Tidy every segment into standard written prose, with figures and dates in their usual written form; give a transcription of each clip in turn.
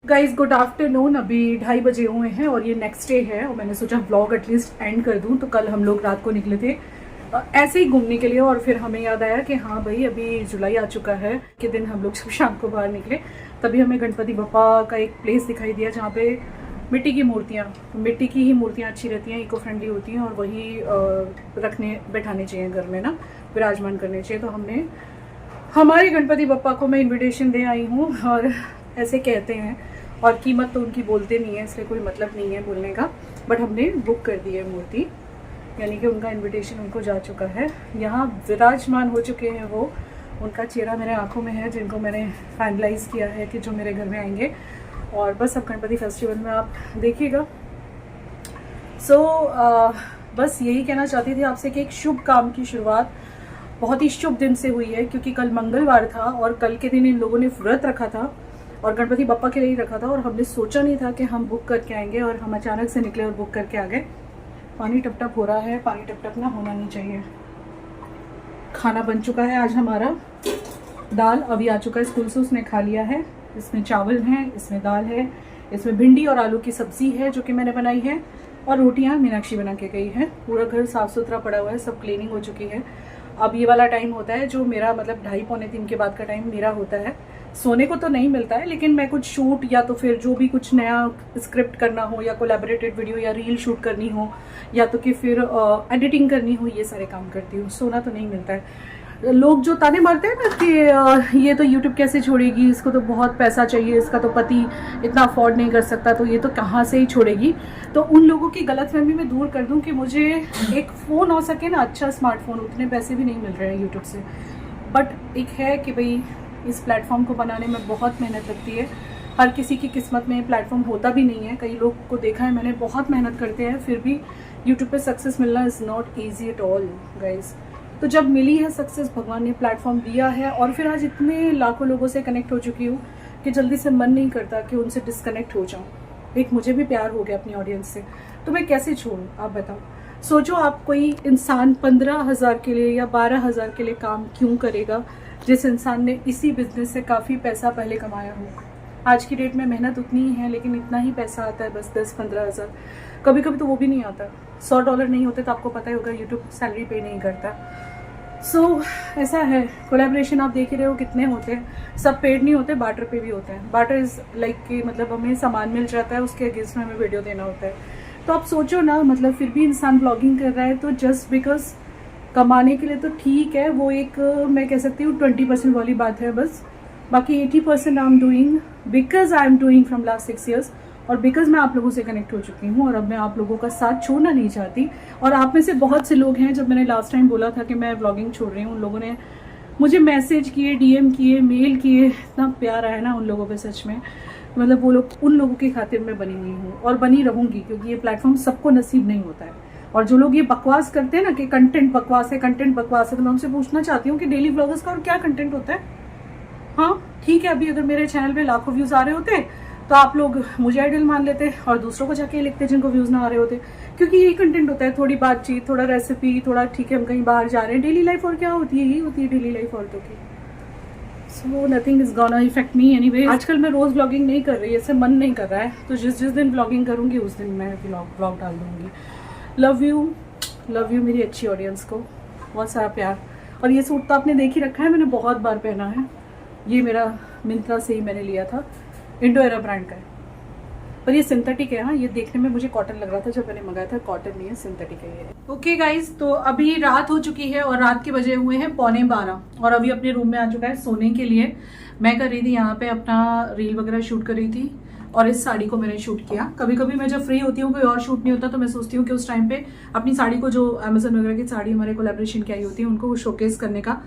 Guys good afternoon. अभी 2:30 बजे हुए हैं और ये नेक्स्ट डे है और मैंने सोचा व्लॉग एटलीस्ट एंड कर दूं। तो कल हम लोग रात को निकले थे ऐसे ही घूमने के लिए और फिर हमें याद आया कि हाँ भाई अभी जुलाई आ चुका है कि दिन हम लोग शाम को बाहर निकले तभी हमें गणपति बप्पा का एक प्लेस दिखाई दिया जहाँ पे मिट्टी की ही मूर्तियाँ अच्छी रहती हैं, इको फ्रेंडली होती हैं और वही रखने बैठाने चाहिए घर में ना, विराजमान करने चाहिए। तो हमने हमारे गणपति बप्पा को मैं इन्विटेशन दे आई हूँ और ऐसे कहते हैं और कीमत तो उनकी बोलते नहीं है, इसलिए कोई मतलब नहीं है बोलने का, बट हमने बुक कर दी है मूर्ति, यानी कि उनका इनविटेशन उनको जा चुका है। यहाँ विराजमान हो चुके हैं वो, उनका चेहरा मेरे आंखों में है जिनको मैंने फाइनलाइज किया है कि जो मेरे घर में आएंगे। और बस अब गणपति फेस्टिवल में आप देखिएगा। बस यही कहना चाहती थी आपसे कि एक शुभ काम की शुरुआत बहुत ही शुभ दिन से हुई है, क्योंकि कल मंगलवार था और कल के दिन इन लोगों ने व्रत रखा था और गणपति बप्पा के लिए ही रखा था और हमने सोचा नहीं था कि हम बुक करके आएंगे और हम अचानक से निकले और बुक करके आ गए। पानी टप टप हो रहा है, पानी टप टप ना होना नहीं चाहिए। खाना बन चुका है आज हमारा, दाल अभी आ चुका है स्कूल से, उसने खा लिया है। इसमें चावल हैं, इसमें दाल है, इसमें भिंडी और आलू की सब्जी है जो कि मैंने बनाई है और रोटियां मीनाक्षी बना के गई है। पूरा घर साफ सुथरा पड़ा हुआ है, सब क्लीनिंग हो चुकी है। अब ये वाला टाइम होता है जो मेरा मतलब 2:30 पौने 3 के बाद का टाइम मेरा होता है। सोने को तो नहीं मिलता है, लेकिन मैं कुछ शूट या तो फिर जो भी कुछ नया स्क्रिप्ट करना हो या कोलैबोरेटेड वीडियो या रील शूट करनी हो या तो कि फिर एडिटिंग करनी हो, ये सारे काम करती हूँ। सोना तो नहीं मिलता है। लोग जो ताने मारते हैं ना कि ये तो यूट्यूब कैसे छोड़ेगी, इसको तो बहुत पैसा चाहिए, इसका तो पति इतना अफोर्ड नहीं कर सकता, तो ये तो कहाँ से ही छोड़ेगी। तो उन लोगों की गलतफहमी मैं दूर कर दूं कि मुझे एक फ़ोन हो सके ना, अच्छा स्मार्टफोन, उतने पैसे भी नहीं मिल रहे हैं यूट्यूब से। बट एक है कि भाई इस प्लेटफॉर्म को बनाने में बहुत मेहनत लगती है। हर किसी की किस्मत में प्लेटफॉर्म होता भी नहीं है। कई लोग को देखा है मैंने, बहुत मेहनत करते हैं फिर भी यूट्यूब पे सक्सेस मिलना is not easy at all guys. तो जब मिली है सक्सेस, भगवान ने प्लेटफॉर्म दिया है और फिर आज इतने लाखों लोगों से कनेक्ट हो चुकी हूँ कि जल्दी से मन नहीं करता कि उनसे डिस्कनेक्ट हो जाऊँ। एक मुझे भी प्यार हो गया अपनी ऑडियंस से, तो मैं कैसे छोड़ूँ आप बताओ। सोचो आप, कोई इंसान 15,000 के लिए या 12,000 के लिए काम क्यों करेगा जिस इंसान ने इसी बिजनेस से काफ़ी पैसा पहले कमाया हो। आज की डेट में मेहनत उतनी ही है लेकिन इतना ही पैसा आता है, बस 10-15 हज़ार, कभी कभी तो वो भी नहीं आता। $100 नहीं होते तो आपको पता ही होगा यूट्यूब सैलरी पे नहीं करता। ऐसा है। कोलैबोरेशन आप देख ही रहे हो कितने होते हैं, सब पेड नहीं होते, बार्टर पे भी होते हैं। बार्टर इज लाइक कि मतलब हमें सामान मिल जाता है, उसके अगेंस्ट में हमें वीडियो देना होता है। तो आप सोचो ना, मतलब फिर भी इंसान ब्लॉगिंग कर रहा है तो जस्ट बिकॉज कमाने के लिए तो ठीक है, वो एक मैं कह सकती हूँ 20% वाली बात है बस। बाकी 80% I am doing because I am doing from last 6 years और बिकॉज मैं आप लोगों से कनेक्ट हो चुकी हूँ और अब मैं आप लोगों का साथ छोड़ना नहीं चाहती। और आप में से बहुत से लोग हैं, जब मैंने लास्ट टाइम बोला था कि मैं व्लॉगिंग छोड़ रही हूँ, उन लोगों ने मुझे मैसेज किए, DM किए, मेल किए। इतना प्यार आया ना उन लोगों पे, सच में। मतलब वो लोग, उन लोगों की खातिर मैं बनी हुई हूँ और बनी रहूँगी, क्योंकि ये प्लेटफॉर्म सबको नसीब नहीं होता है। और जो लोग ये बकवास करते हैं ना कि कंटेंट बकवास है, कंटेंट बकवास है, तो मैं उनसे पूछना चाहती हूँ कि डेली व्लॉगर्स का और क्या कंटेंट होता है। हाँ ठीक है, अभी अगर मेरे चैनल पे लाखों व्यूज आ रहे होते तो आप लोग मुझे आइडल मान लेते और दूसरों को जाके लिखते जिनको व्यूज ना आ रहे होते, क्योंकि यही कंटेंट होता है। थोड़ी बातचीत, थोड़ा रेसिपी, थोड़ा ठीक है हम कहीं बाहर जा रहे हैं, डेली लाइफ और क्या होती है, यही होती है डेली लाइफ औरतों की। So nothing is gonna effect me anyway. आजकल मैं रोज ब्लॉगिंग नहीं कर रही, ऐसे मन नहीं कर रहा है, तो जिस दिन ब्लॉगिंग करूंगी उस दिन मैं ब्लॉग डाल दूंगी। लव यू मेरी अच्छी ऑडियंस को, बहुत सारा प्यार। और ये सूट तो आपने देख ही रखा है, मैंने बहुत बार पहना है। ये मेरा मिंत्रा से ही मैंने लिया था, इंडो एरा ब्रांड का है, पर ये सिंथेटिक है। हाँ, ये देखने में मुझे कॉटन लग रहा था जब मैंने मंगाया था, कॉटन नहीं है, सिंथेटिक है ये। ओके गाइज, तो अभी रात हो चुकी है और रात के बजे हुए हैं 11:15 और अभी अपने रूम में आ चुका है सोने के लिए। मैं कर रही थी यहाँ पे अपना रील वगैरह शूट कर रही थी और इस साड़ी को मैंने शूट किया। कभी कभी मैं जब फ्री होती हूँ, कोई और शूट नहीं होता, तो मैं सोचती हूँ कि उस टाइम पे अपनी साड़ी को, जो अमेजन वगैरह की साड़ी हमारे कोलैबोरेशन की आई होती है, उनको शोकेस करने का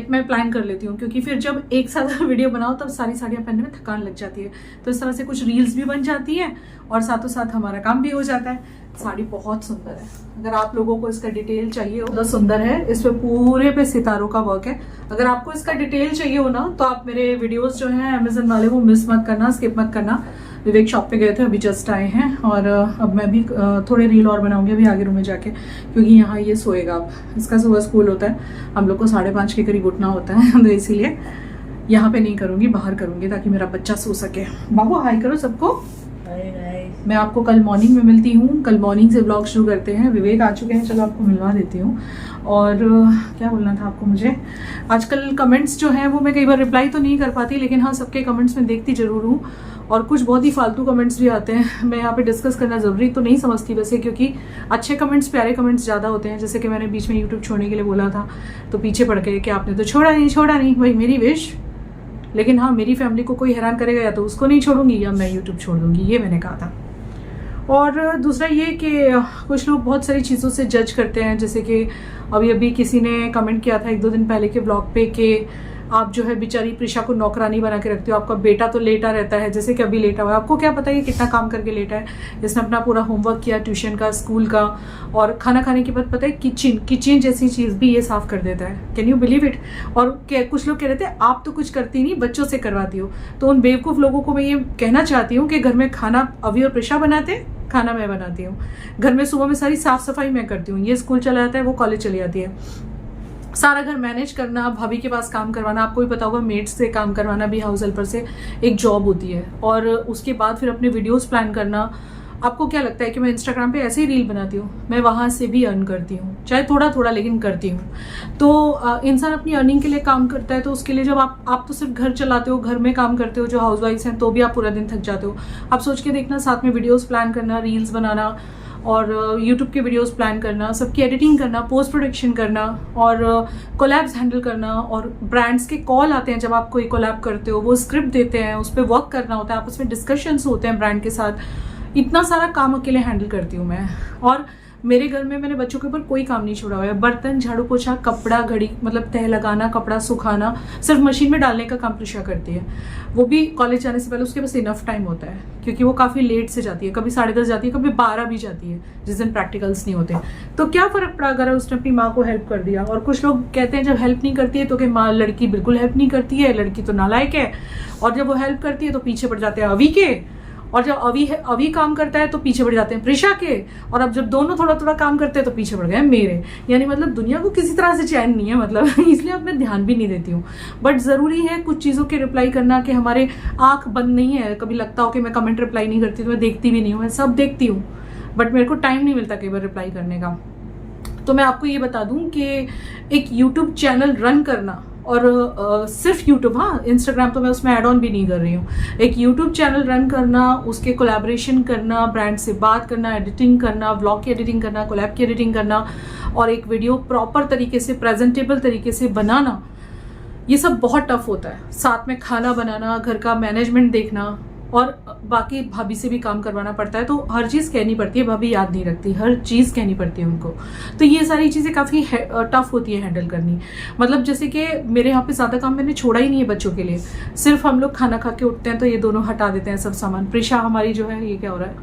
मैं प्लान कर लेती हूँ, क्योंकि फिर जब एक साथ वीडियो बनाओ तब सारी साड़ियाँ पहनने में थकान लग जाती है। तो इस तरह से कुछ रील्स भी बन जाती है और साथों साथ हमारा काम भी हो जाता है। साड़ी बहुत सुंदर है, अगर आप लोगों को इसका डिटेल चाहिए हो, बहुत सुंदर है। इस पे पूरे पे सितारों का वर्क है। अगर आपको इसका डिटेल चाहिए हो ना, तो आप मेरे वीडियोस जो हैं अमेजन वाले, वो मिस मत करना, स्किप मत करना। विवेक शॉप पे गए थे, अभी जस्ट आए हैं और अब मैं भी थोड़े रील और बनाऊंगी अभी आगे रूम में जाके, क्योंकि यहाँ ये सोएगा। अब इसका सुबह स्कूल होता है, हम लोग को 5:30 के करीब उठना होता है तो इसीलिए यहाँ पे नहीं करूँगी, बाहर करूँगी ताकि मेरा बच्चा सो सके। बाबू हाय करो सबको। मैं आपको कल मॉर्निंग में मिलती हूँ, कल मॉर्निंग से ब्लॉग शुरू करते हैं। विवेक आ चुके हैं, चलो आपको मिलवा देती हूँ। और क्या बोलना था आपको मुझे, आजकल कमेंट्स जो हैं वो मैं कई बार रिप्लाई तो नहीं कर पाती, लेकिन हाँ सबके कमेंट्स में देखती ज़रूर हूँ। और कुछ बहुत ही फालतू कमेंट्स भी आते हैं, मैं यहाँ पे डिस्कस करना ज़रूरी तो नहीं समझती वैसे, क्योंकि अच्छे कमेंट्स, प्यारे कमेंट्स ज़्यादा होते हैं। जैसे कि मैंने बीच में यूट्यूब छोड़ने के लिए बोला था तो पीछे पड़ गए कि आपने तो छोड़ा नहीं, वही मेरी विश। लेकिन हाँ, मेरी फैमिली को कोई हैरान करेगा या तो उसको नहीं छोड़ूंगी या मैं यूट्यूब छोड़ दूंगी, ये मैंने कहा था। और दूसरा ये कि कुछ लोग बहुत सारी चीज़ों से जज करते हैं, जैसे कि अभी किसी ने कमेंट किया था 1-2 दिन पहले के ब्लॉग पे कि आप जो है बेचारी प्रिशा को नौकरानी बना के रखते हो, आपका बेटा तो लेटा रहता है, जैसे कि अभी लेटा हुआ है। आपको क्या पता है कितना काम करके लेटा है। इसने अपना पूरा होमवर्क किया, ट्यूशन का, स्कूल का, और खाना खाने के बाद पता है किचन जैसी चीज़ भी ये साफ़ कर देता है। Can you believe it. और कुछ लोग कह रहे थे आप तो कुछ करती नहीं, बच्चों से करवाती हो। तो उन बेवकूफ़ लोगों को मैं ये कहना चाहती हूँ कि घर में खाना अभी और प्रिशा बनाते, खाना मैं बनाती हूँ। घर में सुबह में सारी साफ़ सफाई मैं करती हूँ, ये स्कूल चला जाता है, वो कॉलेज चली जाती है। सारा घर मैनेज करना, भाभी के पास काम करवाना, आपको भी पता होगा मेड्स से काम करवाना भी हाउस हेल्पर से एक जॉब होती है। और उसके बाद फिर अपने वीडियोस प्लान करना। आपको क्या लगता है कि मैं इंस्टाग्राम पे ऐसे ही रील बनाती हूँ? मैं वहाँ से भी अर्न करती हूँ, चाहे थोड़ा थोड़ा, लेकिन करती हूँ। तो इंसान अपनी अर्निंग के लिए काम करता है, तो उसके लिए जब आप तो सिर्फ घर चलाते हो, घर में काम करते हो, जो हाउस वाइफ्स हैं, तो भी आप पूरा दिन थक जाते हो। आप सोच के देखना, साथ में वीडियोज़ प्लान करना, रील्स बनाना, और YouTube के वीडियोस प्लान करना, सबकी एडिटिंग करना, पोस्ट प्रोडक्शन करना, और कोलैब्स हैंडल करना, और ब्रांड्स के कॉल आते हैं जब आप कोई कोलैब करते हो, वो स्क्रिप्ट देते हैं, उस पर वर्क करना होता है, आपस में डिस्कशंस होते हैं ब्रांड के साथ। इतना सारा काम अकेले हैंडल करती हूँ मैं। और मेरे घर में मैंने बच्चों के ऊपर कोई काम नहीं छोड़ा हुआ है। बर्तन, झाड़ू पोछा, कपड़ा, घड़ी, मतलब तह लगाना, कपड़ा सुखाना, सिर्फ मशीन में डालने का काम प्रिशा करती है। वो भी कॉलेज जाने से पहले, उसके पास इनफ टाइम होता है, क्योंकि वो काफ़ी लेट से जाती है, कभी 10:30 जाती है, कभी 12 भी जाती है, जिस दिन प्रैक्टिकल्स नहीं होते। तो क्या फ़र्क पड़ा अगर उसने अपनी माँ को हेल्प कर दिया। और कुछ लोग कहते हैं जब हेल्प नहीं करती है तो कि माँ, लड़की बिल्कुल हेल्प नहीं करती है, लड़की तो नालायक है। और जब वो हेल्प करती है तो पीछे पड़ जाते हैं अवी के, और जब अभी काम करता है तो पीछे पड़ जाते हैं प्रिशा के, और अब जब दोनों थोड़ा थोड़ा काम करते हैं तो पीछे पड़ गए मेरे। यानी मतलब दुनिया को किसी तरह से चैन नहीं है, मतलब इसलिए अब मैं ध्यान भी नहीं देती हूँ। बट ज़रूरी है कुछ चीज़ों के रिप्लाई करना, कि हमारे आँख बंद नहीं है। कभी लगता हो कि मैं कमेंट रिप्लाई नहीं करती तो मैं देखती भी नहीं हूँ, मैं सब देखती हूँ, बट मेरे को टाइम नहीं मिलता कई बार रिप्लाई करने का। तो मैं आपको ये बता दूँ कि एक यूट्यूब चैनल रन करना, और सिर्फ यूट्यूब, हाँ इंस्टाग्राम तो मैं उसमें ऐड ऑन भी नहीं कर रही हूँ, एक यूट्यूब चैनल रन करना, उसके कोलैबोरेशन करना, ब्रांड से बात करना, एडिटिंग करना, व्लॉग की एडिटिंग करना, कोलैब की एडिटिंग करना, और एक वीडियो प्रॉपर तरीके से, प्रेजेंटेबल तरीके से बनाना, ये सब बहुत टफ होता है। साथ में खाना बनाना, घर का मैनेजमेंट देखना, और बाकी भाभी से भी काम करवाना पड़ता है। तो हर चीज़ कहनी पड़ती है, भाभी याद नहीं रखती, हर चीज़ कहनी पड़ती है उनको। तो ये सारी चीज़ें काफ़ी टफ होती है हैंडल करनी। मतलब जैसे कि मेरे यहाँ पे ज़्यादा काम मैंने छोड़ा ही नहीं है बच्चों के लिए। सिर्फ हम लोग खाना खा के उठते हैं तो ये दोनों हटा देते हैं सब सामान। प्रिशा हमारी जो है, ये क्या हो रहा है,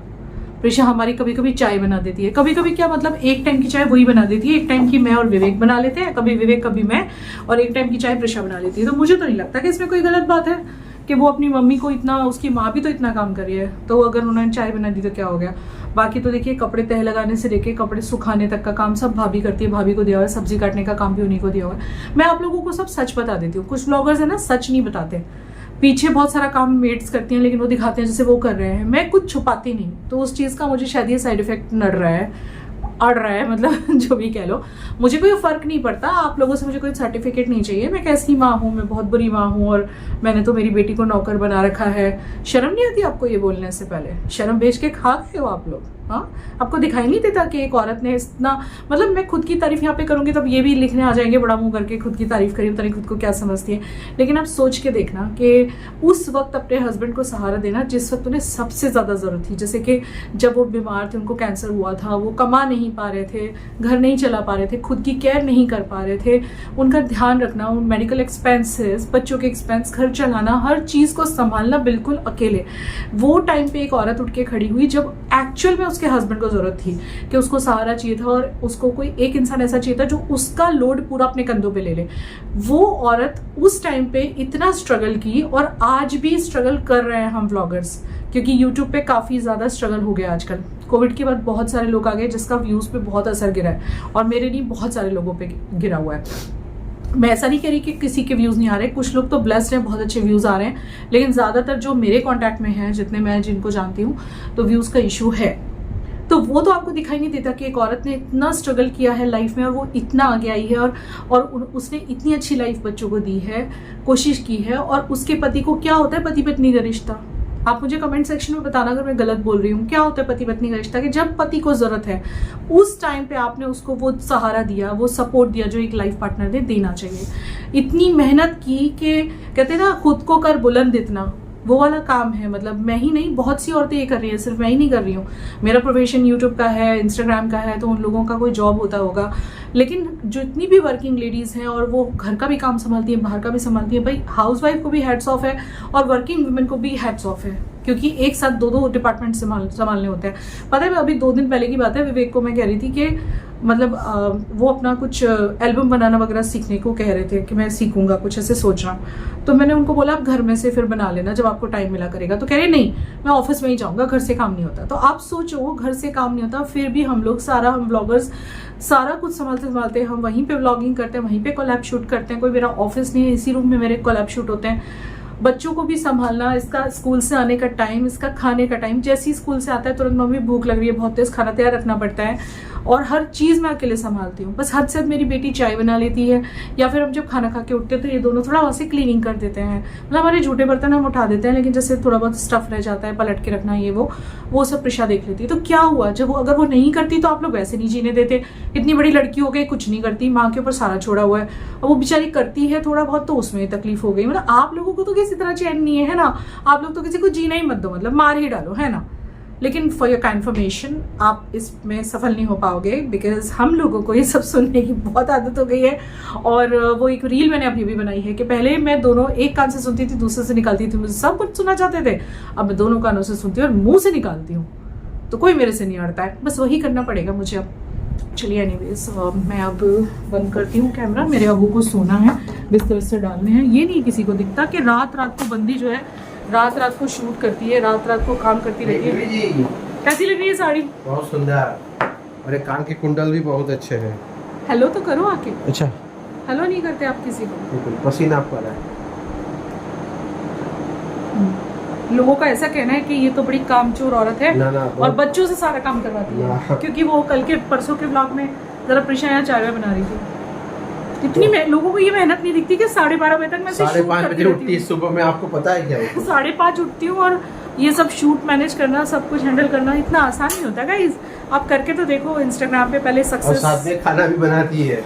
प्रिशा हमारी कभी कभी चाय बना देती है। कभी कभी क्या, मतलब एक टाइम की चाय वही बना देती है, एक टाइम की मैं और विवेक बना लेते हैं, कभी विवेक कभी मैं, और एक टाइम की चाय प्रिशा बना लेती है। तो मुझे तो नहीं लगता कि इसमें कोई गलत बात है कि वो अपनी मम्मी को इतना, उसकी माँ भी तो इतना काम कर रही है, तो अगर उन्होंने चाय बना दी तो क्या हो गया। बाकी तो देखिए, कपड़े तह लगाने से लेके कपड़े सुखाने तक का काम सब भाभी करती है, भाभी को दिया हुआ है, सब्जी काटने का काम भी उन्हीं को दिया हुआ है। मैं आप लोगों को सब सच बता देती हूँ। कुछ ब्लॉगर्स है ना, सच नहीं बताते, पीछे बहुत सारा काम मेड्स करती हैं, लेकिन वो दिखाते हैं जैसे वो कर रहे हैं। मैं कुछ छुपाती नहीं, तो उस चीज़ का मुझे शायद ये साइड इफेक्ट अड़ रहा है, मतलब जो भी कह लो, मुझे कोई फर्क नहीं पड़ता। आप लोगों से मुझे कोई सर्टिफिकेट नहीं चाहिए, मैं कैसी माँ हूँ, मैं बहुत बुरी माँ हूँ, और मैंने तो मेरी बेटी को नौकर बना रखा है। शर्म नहीं आती आपको ये बोलने से पहले? शर्म बेच के खा गए हो आप लोग? हाँ, आपको दिखाई नहीं देता कि एक औरत ने इतना, मतलब मैं खुद की तारीफ यहाँ पे करूंगी तब ये भी लिखने आ जाएंगे बड़ा मुंह करके, खुद की तारीफ करी, पता नहीं खुद को क्या समझती है। लेकिन आप सोच के देखना कि उस वक्त अपने हस्बैंड को सहारा देना जिस वक्त उन्हें सबसे ज़्यादा ज़रूरत थी। जैसे कि जब वो बीमार थे, उनको कैंसर हुआ था, वो कमा नहीं पा रहे थे, घर नहीं चला पा रहे थे, खुद की केयर नहीं कर पा रहे थे, उनका ध्यान रखना, उन मेडिकल एक्सपेंसेस, बच्चों के एक्सपेंस, घर चलाना, हर चीज़ को संभालना बिल्कुल अकेले। वो टाइम पे एक औरत उठ के खड़ी हुई जब एक्चुअल में उसके हस्बैंड को जरूरत थी, कि उसको सहारा चाहिए था, और उसको कोई एक इंसान ऐसा चाहिए था जो उसका लोड पूरा अपने कंधों पे ले ले। वो औरत उस टाइम पे इतना स्ट्रगल की, और आज भी स्ट्रगल कर रहे हैं हम व्लॉगर्स, क्योंकि यूट्यूब पे काफ़ी ज़्यादा स्ट्रगल हो गया आजकल। कोविड के बाद बहुत सारे लोग आ गए जिसका व्यूज़ पे बहुत असर गिरा है, और मेरे नहीं, बहुत सारे लोगों पे गिरा हुआ है। मैं ऐसा नहीं कह रही कि किसी के व्यूज़ नहीं आ रहे, कुछ लोग तो ब्लेस्ड हैं, बहुत अच्छे व्यूज़ आ रहे हैं, लेकिन ज़्यादातर जो मेरे कॉन्टैक्ट में हैं, जितने मैं जिनको जानती हूँ, तो व्यूज़ का इशू है। तो वो तो आपको दिखाई नहीं देता कि एक औरत ने इतना स्ट्रगल किया है लाइफ में और वो इतना आगे आई है, और उसने इतनी अच्छी लाइफ बच्चों को दी है, कोशिश की है, और उसके पति को क्या होता है पति पत्नी का रिश्ता। आप मुझे कमेंट सेक्शन में बताना अगर मैं गलत बोल रही हूँ। क्या होता है पति पत्नी का रिश्ता कि जब पति को जरूरत है उस टाइम पे आपने उसको वो सहारा दिया, वो सपोर्ट दिया जो एक लाइफ पार्टनर ने देना चाहिए। इतनी मेहनत की कि कहते हैं ना खुद को कर बुलंद इतना, वो वाला काम है। मतलब मैं ही नहीं, बहुत सी औरतें ये कर रही है, सिर्फ मैं ही नहीं कर रही हूँ। मेरा प्रोफेशन यूट्यूब का है, इंस्टाग्राम का है, तो उन लोगों का कोई जॉब होता होगा, लेकिन जो इतनी भी वर्किंग लेडीज़ हैं और वो घर का भी काम संभालती हैं, बाहर का भी संभालती हैं, भाई हाउसवाइफ को भी हैट्स ऑफ है और वर्किंग वुमेन को भी हैट्स ऑफ है, क्योंकि एक साथ दो डिपार्टमेंट संभालने होते हैं। पता है, अभी 2 दिन पहले की बात है, विवेक को मैं कह रही थी कि मतलब वो अपना कुछ एल्बम बनाना वगैरह सीखने को कह रहे थे कि मैं सीखूंगा, कुछ ऐसे सोच रहा हूँ। तो मैंने उनको बोला आप घर में से फिर बना लेना जब आपको टाइम मिला करेगा। तो कह रहे नहीं, मैं ऑफिस में ही जाऊंगा, घर से काम नहीं होता। तो आप सोचो, घर से काम नहीं होता, फिर भी हम लोग हम ब्लॉगर्स सारा कुछ संभालते हम वहीं पे व्लॉगिंग करते हैं, वहीं पे कोलैब शूट करते हैं। कोई मेरा ऑफिस नहीं है, इसी रूम में मेरे कोलैब शूट होते हैं। बच्चों को भी संभालना, इसका स्कूल से आने का टाइम, इसका खाने का टाइम, जैसे ही स्कूल से आता है तुरंत मम्मी भूख लग रही है, बहुत तेज खाना तैयार रखना पड़ता है, और हर चीज़ मैं अकेले संभालती हूँ। बस हद से हद मेरी बेटी चाय बना लेती है, या फिर हम जब खाना खा के उठते हैं तो ये दोनों थोड़ा वैसे क्लीनिंग कर देते हैं। मतलब हमारे झूठे बर्तन हम उठा देते हैं, लेकिन जैसे थोड़ा बहुत स्टफ रह जाता है, पलट के रखना, ये वो सब प्रिशा देख लेती है। तो क्या हुआ, जब अगर वो नहीं करती तो आप लोग वैसे नहीं जीने देते। इतनी बड़ी लड़की हो गई, कुछ नहीं करती, माँ के ऊपर सारा छोड़ा हुआ है, और वो बेचारी करती है थोड़ा बहुत तो उसमें तकलीफ हो गई। मतलब आप लोगों को तो किसी तरह चैन नहीं है ना, आप लोग तो किसी को जीना ही मत दो, मतलब मार ही डालो, है ना। लेकिन फॉर योर कन्फर्मेशन आप इसमें सफल नहीं हो पाओगे, बिकॉज हम लोगों को ये सब सुनने की बहुत आदत हो गई है। और वो एक रील मैंने अभी भी बनाई है कि पहले मैं दोनों एक कान से सुनती थी, दूसरे से निकालती थी, मुझे सब कुछ सुना चाहते थे। अब मैं दोनों कानों से सुनती हूँ और मुंह से निकालती हूँ, तो कोई मेरे से नहीं अड़ता है। बस वही करना पड़ेगा मुझे अब। चलिए एनीवेज, मैं अब बंद करती हूँ कैमरा। मेरे अबू को सोना है, बिस्तर से डालने हैं। ये नहीं किसी को दिखता कि रात को बंदी जो है रात को शूट करती है, रात को काम करती रहती है। कैसी लग रही है साड़ी? बहुत सुंदर, और एक कान के कुंडल भी बहुत अच्छे हैं। हेलो तो करो आके। अच्छा, हेलो नहीं करते आप किसी को? पसीना आपको आ रहा है। लोगों का ऐसा कहना है कि ये तो बड़ी कामचोर औरत है, ना, और बच्चों से सारा काम करवाती है। क्योंकि वो कल के परसों के ब्लॉग में जरा प्रिशा यहाँ चाय बना रही थी। इतनी लोगों को ये मेहनत नहीं दिखती कि 12:30 बजे तक मैं 5:30 बजे उठती है सुबह में, आपको पता है क्या? 5:30 उठती हूँ, और ये सब शूट मैनेज करना, सब कुछ हैंडल करना इतना आसान नहीं होता गाइस। आप करके तो देखो इंस्टाग्राम पे पहले सक्सेस, और साथ में खाना भी बनाती है।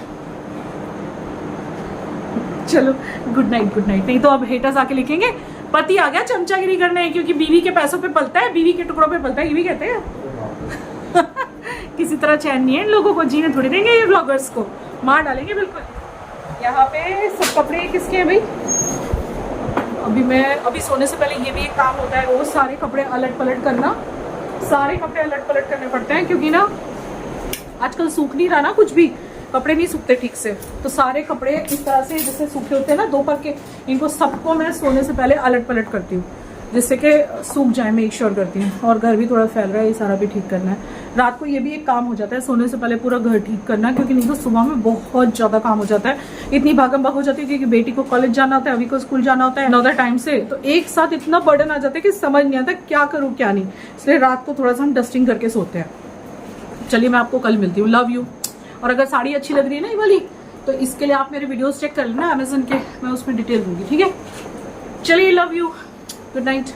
चलो गुड नाइट। नहीं तो अब हेटर्स आके लिखेंगे पति आ गया चमचागिरी करने, क्योंकि बीवी के पैसों पे पलता है, बीवी के टुकड़ों पे पलता है, ये भी कहते हैं। किसी तरह चैन नहीं है, लोगों को जीने थोड़ी देंगे, ये ब्लॉगर्स को मार डालेंगे बिल्कुल। यहाँ पे सब कपड़े किसके हैं भाई? अभी सोने से पहले ये भी एक काम होता है, रोज सारे कपड़े अलट पलट करना, सारे कपड़े अलट पलट करने पड़ते हैं, क्योंकि ना आजकल सूख नहीं रहा ना, कुछ भी कपड़े नहीं सूखते ठीक से। तो सारे कपड़े इस तरह से जैसे सूखे होते हैं ना दोपहर के, इनको सबको मैं सोने से पहले अलट पलट करती हूँ, जिससे कि सूख जाए, मेक श्योर करती हूँ। और घर भी थोड़ा फैल रहा है, ये सारा भी ठीक करना है। रात को ये भी एक काम हो जाता है, सोने से पहले पूरा घर ठीक करना, क्योंकि नहीं तो सुबह में बहुत ज़्यादा काम हो जाता है। इतनी भागम भाग हो जाती है, क्योंकि बेटी को कॉलेज जाना होता है, अभी को स्कूल जाना होता है 9 टाइम से, तो एक साथ इतना बर्डन आ जाता है कि समझ नहीं आता क्या करूँ क्या नहीं। इसलिए रात को थोड़ा सा हम डस्टिंग करके सोते हैं। चलिए मैं आपको कल मिलती हूँ, लव यू। और अगर साड़ी अच्छी लग रही है ना ये वाली, तो इसके लिए आप मेरे वीडियोस चेक कर लेना अमेजन के, मैं उसमें डिटेल दूंगी, ठीक है? चलिए लव यू, गुड नाइट।